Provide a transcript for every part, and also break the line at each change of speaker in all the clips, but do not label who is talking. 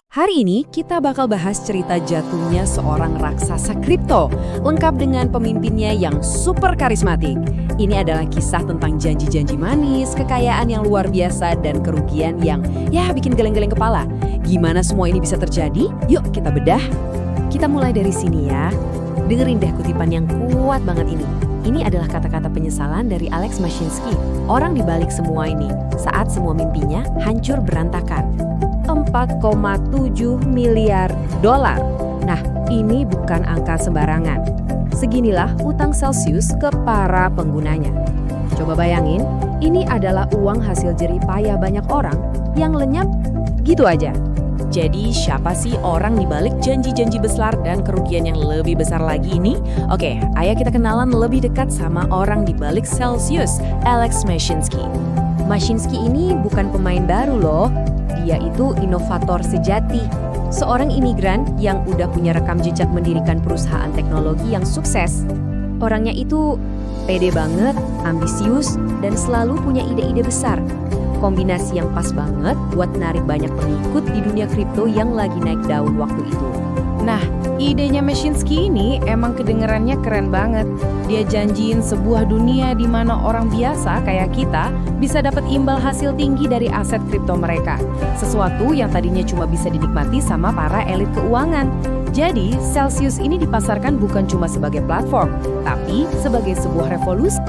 Hari ini kita bakal bahas cerita jatuhnya seorang raksasa kripto, lengkap dengan pemimpinnya yang super karismatik. Ini adalah kisah tentang janji-janji manis, kekayaan yang luar biasa, dan kerugian yang bikin geleng-geleng kepala. Gimana semua ini bisa terjadi? Yuk kita bedah. Kita mulai dari sini ya. Dengerin deh kutipan yang kuat banget ini. Ini adalah kata-kata penyesalan dari Alex Mashinsky, orang di balik semua ini, saat semua mimpinya hancur berantakan. 4,7 miliar dolar. Nah, ini bukan angka sembarangan. Seginilah utang Celsius ke para penggunanya. Coba bayangin, ini adalah uang hasil jerih payah banyak orang yang lenyap gitu aja. Jadi siapa sih orang di balik janji-janji besar dan kerugian yang lebih besar lagi ini? Oke, ayo kita kenalan lebih dekat sama orang di balik Celsius, Alex Mashinsky. Mashinsky ini bukan pemain baru loh. Dia itu inovator sejati, seorang imigran yang udah punya rekam jejak mendirikan perusahaan teknologi yang sukses. Orangnya itu pede banget, ambisius, dan selalu punya ide-ide besar. Kombinasi yang pas banget buat narik banyak pengikut di dunia kripto yang lagi naik daun waktu itu.
Nah, idenya Mashinsky ini emang kedengerannya keren banget. Dia janjiin sebuah dunia di mana orang biasa kayak kita bisa dapat imbal hasil tinggi dari aset kripto mereka. Sesuatu yang tadinya cuma bisa dinikmati sama para elit keuangan. Jadi, Celsius ini dipasarkan bukan cuma sebagai platform, tapi sebagai sebuah revolusi.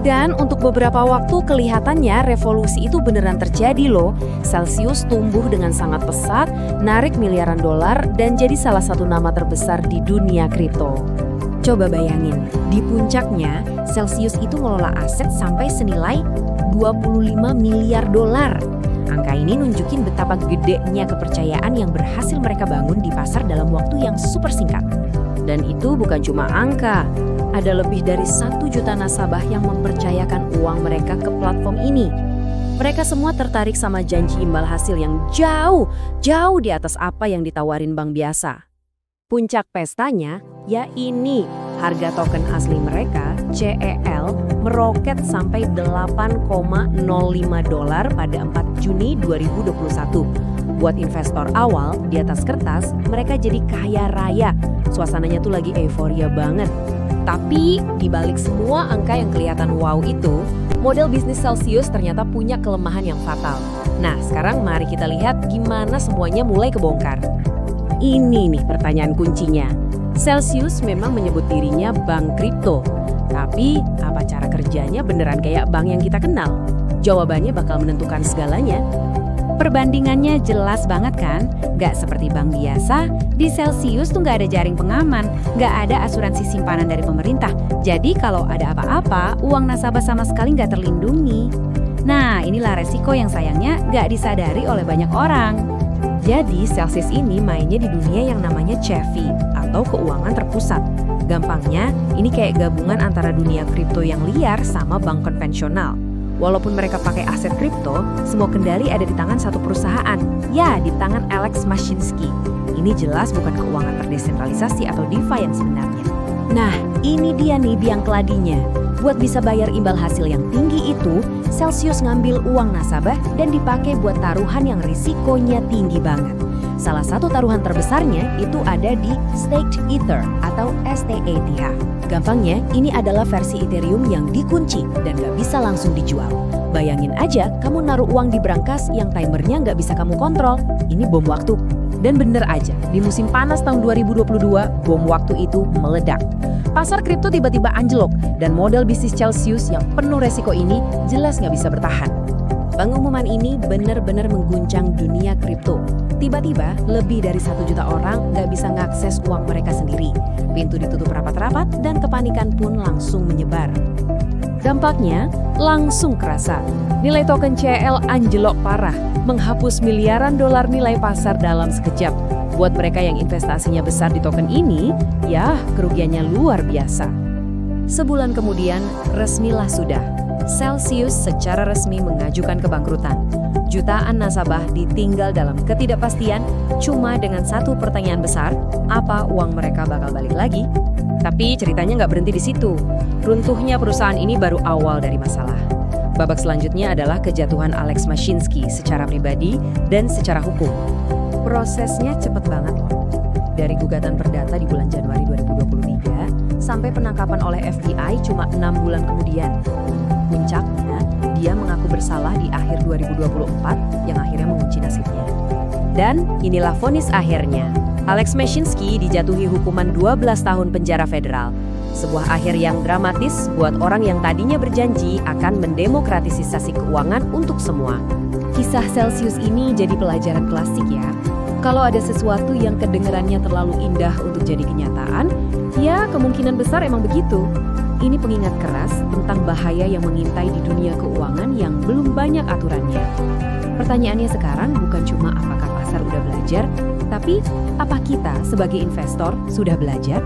Dan untuk beberapa waktu kelihatannya revolusi itu beneran terjadi loh. Celsius tumbuh dengan sangat pesat, narik miliaran dolar, dan jadi salah satu nama terbesar di dunia kripto. Coba bayangin, di puncaknya Celsius itu ngelola aset sampai senilai 25 miliar dolar. Angka ini nunjukin betapa gedenya kepercayaan yang berhasil mereka bangun di pasar dalam waktu yang super singkat. Dan itu bukan cuma angka. Ada lebih dari 1 juta nasabah yang mempercayakan uang mereka ke platform ini. Mereka semua tertarik sama janji imbal hasil yang jauh di atas apa yang ditawarin bank biasa. Puncak pestanya, ya ini, harga token asli mereka, CEL, meroket sampai 8,05 dolar pada 4 Juni 2021. Buat investor awal, di atas kertas, mereka jadi kaya raya. Suasananya tuh lagi euforia banget. Tapi di balik semua angka yang kelihatan wow itu, model bisnis Celsius ternyata punya kelemahan yang fatal. Nah, sekarang mari kita lihat gimana semuanya mulai kebongkar. Ini nih pertanyaan kuncinya. Celsius memang menyebut dirinya bank kripto. Tapi apa cara kerjanya beneran kayak bank yang kita kenal? Jawabannya bakal menentukan segalanya. Perbandingannya jelas banget kan? Gak seperti bank biasa, di Celsius tuh gak ada jaring pengaman, gak ada asuransi simpanan dari pemerintah. Jadi kalau ada apa-apa, uang nasabah sama sekali gak terlindungi. Nah, inilah resiko yang sayangnya gak disadari oleh banyak orang. Jadi Celsius ini mainnya di dunia yang namanya CeFi atau keuangan terpusat. Gampangnya, ini kayak gabungan antara dunia kripto yang liar sama bank konvensional. Walaupun mereka pakai aset kripto, semua kendali ada di tangan satu perusahaan. Ya, di tangan Alex Mashinsky. Ini jelas bukan keuangan terdesentralisasi atau DeFi yang sebenarnya. Nah, ini dia nih biang keladinya. Buat bisa bayar imbal hasil yang tinggi itu, Celsius ngambil uang nasabah dan dipakai buat taruhan yang risikonya tinggi banget. Salah satu taruhan terbesarnya itu ada di Staked Ether atau STETH. Gampangnya, ini adalah versi Ethereum yang dikunci dan gak bisa langsung dijual. Bayangin aja, kamu naruh uang di brankas yang timernya gak bisa kamu kontrol. Ini bom waktu. Dan bener aja, di musim panas tahun 2022, bom waktu itu meledak. Pasar kripto tiba-tiba anjlok dan model bisnis Celsius yang penuh resiko ini jelas gak bisa bertahan. Pengumuman ini benar-benar mengguncang dunia kripto. Tiba-tiba, lebih dari 1 juta orang nggak bisa ngakses uang mereka sendiri. Pintu ditutup rapat-rapat dan kepanikan pun langsung menyebar. Dampaknya langsung kerasa. Nilai token CEL anjlok parah, menghapus miliaran dolar nilai pasar dalam sekejap. Buat mereka yang investasinya besar di token ini, ya kerugiannya luar biasa. Sebulan kemudian, resmilah sudah. Celsius secara resmi mengajukan kebangkrutan. Jutaan nasabah ditinggal dalam ketidakpastian cuma dengan satu pertanyaan besar, apa uang mereka bakal balik lagi? Tapi ceritanya nggak berhenti di situ. Runtuhnya perusahaan ini baru awal dari masalah.
Babak selanjutnya adalah kejatuhan Alex Mashinsky secara pribadi dan secara hukum. Prosesnya cepat banget loh. Dari gugatan perdata di bulan Januari 2023 sampai penangkapan oleh FBI cuma 6 bulan kemudian. Puncaknya, dia mengaku bersalah di akhir 2024 yang akhirnya mengunci nasibnya. Dan inilah vonis akhirnya. Alex Mashinsky dijatuhi hukuman 12 tahun penjara federal. Sebuah akhir yang dramatis buat orang yang tadinya berjanji akan mendemokratisasi keuangan untuk semua. Kisah Celsius ini jadi pelajaran klasik ya. Kalau ada sesuatu yang kedengarannya terlalu indah untuk jadi kenyataan, ya kemungkinan besar emang begitu. Ini pengingat keras tentang bahaya yang mengintai di dunia keuangan yang belum banyak aturannya. Pertanyaannya sekarang bukan cuma apakah pasar udah belajar, tapi apa kita sebagai investor sudah belajar?